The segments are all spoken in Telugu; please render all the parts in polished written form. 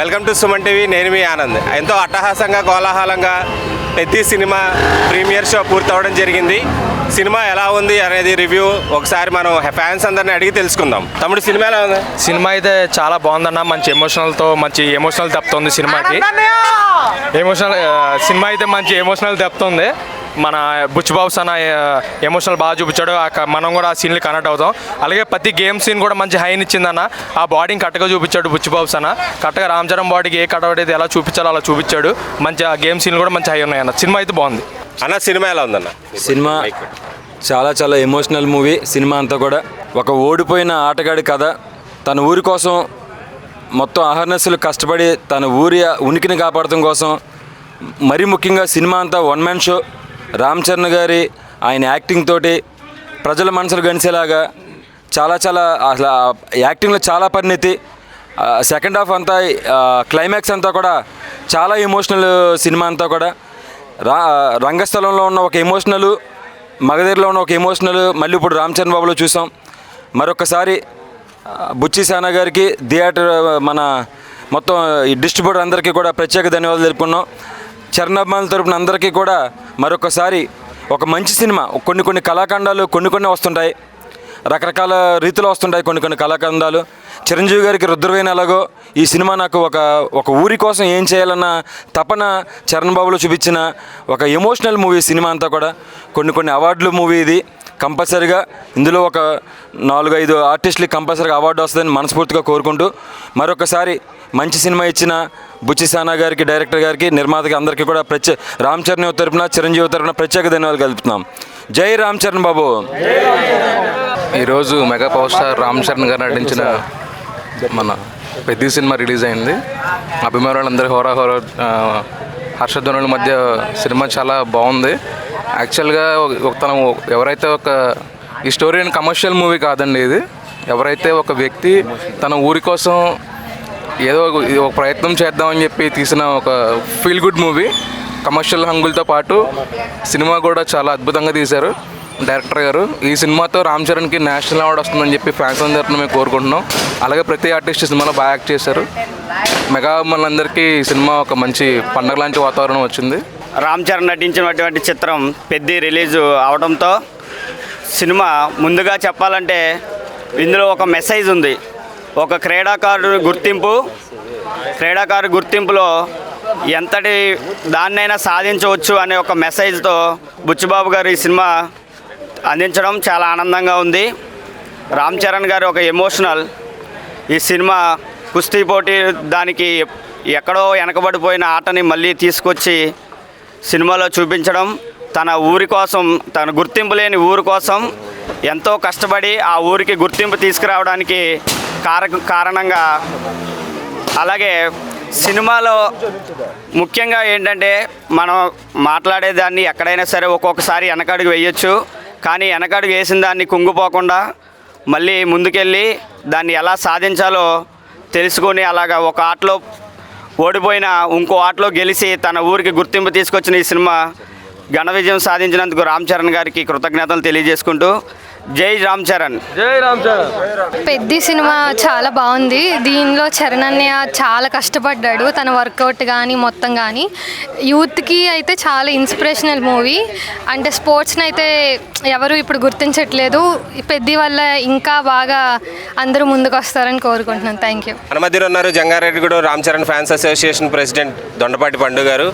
Welcome to Suman TV. నేను మీ ఆనంద్. ఎంతో అట్టహాసంగా కోలాహలంగా పెద్ద సినిమా ప్రీమియర్ షో పూర్తవడం జరిగింది. సినిమా ఎలా ఉంది అనేది రివ్యూ ఒకసారి మనం ఫ్యాన్స్ అందరిని అడిగి తెలుసుకుందాం. తమ్ముడు, సినిమా ఎలా ఉంది? సినిమా అయితే చాలా బాగుందన్న. మంచి ఎమోషనల్ డెప్త్ ఉంది సినిమాకి. సినిమా అయితే మంచి ఎమోషనల్ డెప్త్ ఉంది. మన బుచ్చిబాబు సన్న ఎమోషనల్ బాగా చూపించాడు. మనం కూడా ఆ సీన్లు కనెక్ట్ అవుతాం. అలాగే ప్రతి గేమ్ సీన్ కూడా మంచి హైన్ ఇచ్చిందన్న. ఆ బాడీని కట్టగా చూపించాడు బుచ్చిబాబు సన్న. కట్టగా రామ్ చరణ్ బాడీకి ఏ కట్టబడేది ఎలా చూపించాలో అలా చూపించాడు. మంచి ఆ గేమ్ సీన్లు కూడా మంచి హై ఉన్నాయన్న. సినిమా అయితే బాగుంది అన్న. సినిమా ఎలా ఉందన్న? సినిమా చాలా ఎమోషనల్ మూవీ. సినిమా అంతా కూడా ఒక ఓడిపోయిన ఆటగాడి కథ. తన ఊరి కోసం మొత్తం అహర్నెస్లు కష్టపడి తన ఊరి ఉనికిని కాపాడటం కోసం, మరీ ముఖ్యంగా సినిమా అంతా one man show. Ram Charan గారి ఆయన యాక్టింగ్ తోటి ప్రజల మనసులు గణిసేలాగా చాలా అసలు యాక్టింగ్లో చాలా పరిణితి. సెకండ్ హాఫ్ అంతా క్లైమాక్స్ అంతా కూడా చాలా ఎమోషనల్. సినిమా అంతా కూడా రంగస్థలంలో ఉన్న ఒక ఎమోషనల్, మగధీరలో ఉన్న ఒక ఎమోషనల్ మళ్ళీ ఇప్పుడు రామ్ చరణ్ బాబులో చూసాం. మరొకసారి బుచ్చి సానా గారికి, థియేటర్ మన మొత్తం ఈ డిస్ట్రిబ్యూటర్ అందరికీ కూడా ప్రత్యేక ధన్యవాదాలు తెలుపుకున్నాం. చరణ్ అభిమానుల తరపున అందరికీ కూడా మరొకసారి ఒక మంచి సినిమా. కొన్ని కళాఖండాలు కొన్ని వస్తుంటాయి, రకరకాల రీతిలో వస్తుంటాయి కొన్ని కళాఖండాలు. చిరంజీవి గారికి రుద్రవేణి ఎలాగో ఈ సినిమా నాకు ఒక ఊరి కోసం ఏం చేయాలన్న తపన చరణ్ బాబులో చూపించిన ఒక ఎమోషనల్ మూవీ. సినిమా అంతా కూడా కొన్ని అవార్డులు మూవీ ఇది. కంపల్సరీగా ఇందులో ఒక 4-5 ఆర్టిస్టులకి కంపల్సరీగా అవార్డు వస్తుందని మనస్ఫూర్తిగా కోరుకుంటూ మరొకసారి మంచి సినిమా ఇచ్చిన బుచ్చి సానా గారికి, డైరెక్టర్ గారికి, నిర్మాతకి అందరికీ కూడా రామ్ చరణ్ తరపున, చిరంజీవి తరపున ప్రత్యేక ధన్యవాదాలు కలుపుతున్నాం. జై రామ్ చరణ్ బాబు. ఈరోజు mega power star Ram Charan గారు నటించిన మన పెద్ద సినిమా రిలీజ్ అయింది. అభిమానులందరూ హోరా హర్షధ్వనుల మధ్య సినిమా చాలా బాగుంది. యాక్చువల్గా తను ఎవరైతే ఈ స్టోరీ కమర్షియల్ మూవీ కాదండి ఇది. ఎవరైతే ఒక వ్యక్తి తన ఊరి కోసం ఏదో ఒక ప్రయత్నం చేద్దామని చెప్పి తీసిన ఒక ఫీల్ గుడ్ మూవీ. కమర్షియల్ హంగులతో పాటు సినిమా కూడా చాలా అద్భుతంగా తీశారు డైరెక్టర్ గారు. ఈ సినిమాతో రామ్ చరణ్కి నేషనల్ అవార్డు వస్తుందని చెప్పి ఫ్యాన్స్ అందరిని మేము కోరుకుంటున్నాం. అలాగే ప్రతి ఆర్టిస్ట్ సినిమాలో బాగా యాక్ట్ చేశారు. మెగా మనందరికీ సినిమా ఒక మంచి పండగ లాంటి వాతావరణం వచ్చింది. రామ్ చరణ్ నటించినటువంటి చిత్రం పెద్ద రిలీజు అవడంతో సినిమా ముందుగా చెప్పాలంటే ఇందులో ఒక మెసేజ్ ఉంది. ఒక క్రీడాకారు గుర్తింపులో ఎంతటి దాన్నైనా సాధించవచ్చు అనే ఒక మెసేజ్తో బుచ్చిబాబు గారు ఈ సినిమా అందించడం చాలా ఆనందంగా ఉంది. రామ్ చరణ్ గారు ఒక ఎమోషనల్. ఈ సినిమా కుస్తీ పోటీ దానికి ఎక్కడో వెనకబడిపోయిన ఆటని మళ్ళీ తీసుకొచ్చి సినిమాలో చూపించడం, తన ఊరి కోసం, తన గుర్తింపు లేని ఊరి కోసం ఎంతో కష్టపడి ఆ ఊరికి గుర్తింపు తీసుకురావడానికి కారణంగా. అలాగే సినిమాలో ముఖ్యంగా ఏంటంటే మనం మాట్లాడేదాన్ని ఎక్కడైనా సరే ఒక్కొక్కసారి వెనకడుగు వేయొచ్చు, కానీ వెనకడుగు వేసిన దాన్ని కుంగిపోకుండా మళ్ళీ ముందుకెళ్ళి దాన్ని ఎలా సాధించాలో తెలుసుకొని అలాగా ఒక ఆటలో ఓడిపోయిన ఇంకో ఆటలో గెలిచి తన ఊరికి గుర్తింపు తీసుకొచ్చిన ఈ సినిమా ఘన విజయం సాధించినందుకు రామ్ చరణ్ గారికి కృతజ్ఞతలు తెలియజేసుకుంటూ జై రామ్ చరణ్. పెద్ద సినిమా చాలా బాగుంది. దీనిలో చరణ్ అన్నయ్య చాలా కష్టపడ్డాడు. తన వర్కౌట్ కానీ మొత్తం కానీ యూత్కి అయితే చాలా ఇన్స్పిరేషనల్ మూవీ. అంటే స్పోర్ట్స్ని అయితే ఎవరు ఇప్పుడు గుర్తించట్లేదు. పెద్ద వల్ల ఇంకా బాగా అందరూ ముందుకు వస్తారని కోరుకుంటున్నాను. Thank you. మన మధ్యలో ఉన్నారు Jangareddiguda Ram Charan fans association president Dondapati Pandu garu.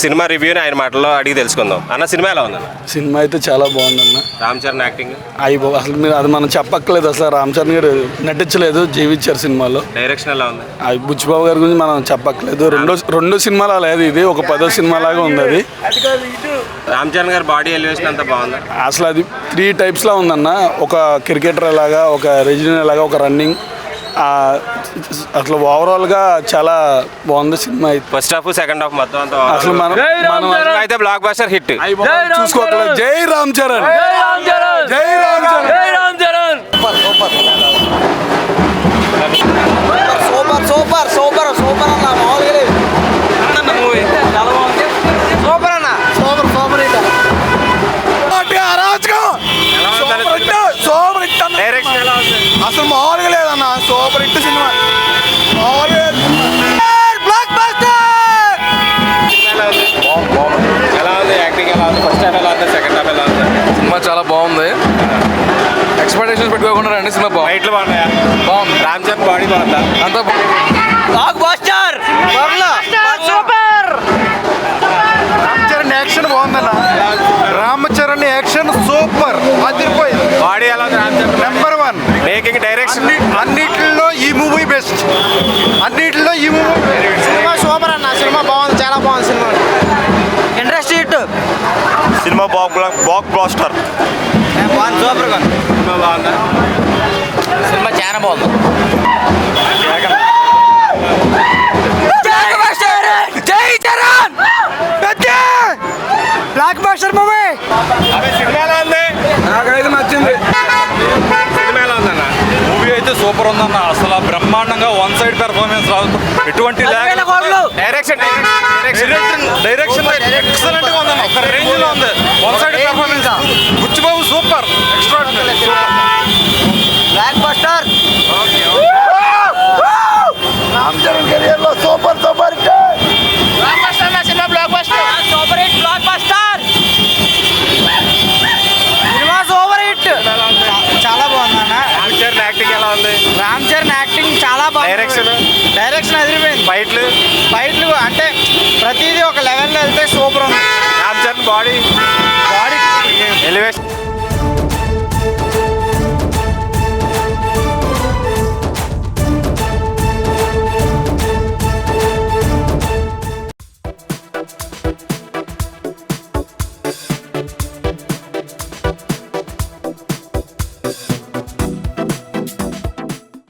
Cinema రివ్యూని ఆయన మాటల్లో అడిగి తెలుసుకుందాం. అన్న, సినిమా ఎలా ఉందన్న? సినిమా అయితే చాలా బాగుందన్న. రామ్ చరణ్ యాక్టింగ్ అసలు మీరు అది మనం చెప్పక్కర్లేదు. అసలు రామ్ చరణ్ గారు నటించలేదు, జీవించారు సినిమాలో. డైరెక్షన్ ఎలా ఉంది? బుచ్చిబాబు గారి గురించి మనం చెప్పక్కర్లేదు. రెండు సినిమాలా లేదు, ఇది ఒక 10వ సినిమా లాగా ఉంది. అది రామ్ చరణ్ గారి బాడీ ఎలివేషన్ అంతా బాగుంది. అసలు అది 3 టైప్స్లో ఉందన్న. ఒక క్రికెటర్ లాగా, ఒక రెజిడెంట్ లాగా, ఒక రన్నింగ్. అసలు ఓవరాల్గా చాలా బాగుంది cinema. First half, second half మొత్తం అంతా అసలు మనం అయితే బ్లాక్ బస్టర్ హిట్. చూసుకోవట్లేదు. జై రామ్ చరణ్, జై రామ్ చరణ్, జై Ram Charan. Super super super super అన్న. మామూలుగా లేదు మూవీ. చాలా బాగుంది. సూపర్ అన్న. Super super hit. డైరెక్షన్ ఎలా ఉంది? అసలు మామూలుగా లేదన్న. Super hit cinema. మామూలుగా ఉంది? ఫస్ట్ హాఫ్ ఎలా ఉంది, సెకండ్ హాఫ్ ఎలా ఉంది? సినిమా చాలా బాగుంది. ఎక్స్పెక్టేషన్స్ పెట్టుకోకుండా రండి, సినిమా బాగుంది. ఫైట్లు బాగున్నాయా? బాగుంది. రామ్ చరణ్ బాడీ బాగుందా? అంతా blockbuster super. Ram Charan action బాగుందన్న. రామ్ చరణ్ యాక్షన్ సూపర్, అదిరిపోయింది. బాడీ ఎలా ఉంది Ram Charan? Number 1. Making, direction అన్నిటిలో ఈ మూవీ బెస్ట్. అన్నిటిలో ఈ మూవీ సినిమా సూపర్ అన్న. సినిమా బాగుంది, చాలా బాగుంది cinema. Interest hit. Cinema block blaster. బాగుంది, సూపర్గా ఉంది. సినిమా బాగుందా? సినిమా చాలా బాగుంది. జై Charan. Blockbuster movie. Cinema ఎలా ఉంది? నాకైతే నచ్చింది. సినిమా ఎలా ఉందన్న? మూవీ అయితే సూపర్ ఉందన్న. అసలు బ్రహ్మాండంగా వన్ సైడ్ పెర్ఫార్మెన్స్ రాదు, ఎటువంటి డైరెక్షన్ డైరెక్షన్ ఎక్సలెంట్ గా ఉందన్న. ఒక రేంజ్ లో ఉంది. One side performance Buchibabu super, extraordinary. Blockbuster. Ram Charan career లో super super hit. Blockbuster నా cinema. Blockbuster super hit. Blockbuster cinema super hit. చాలా బాగుంది అన్న. రామ్ చరణ్ యాక్టింగ్ ఎలా ఉంది? రామ్ చరణ్ యాక్టింగ్ చాలా బాగుంది. డైరెక్షన్ అదిరిపోయింది. ఫైట్లు అంటే ప్రతిదీ ఒక లెవెల్లో వెళ్తే సూపర్ ఉంది. Ram Charan body elevation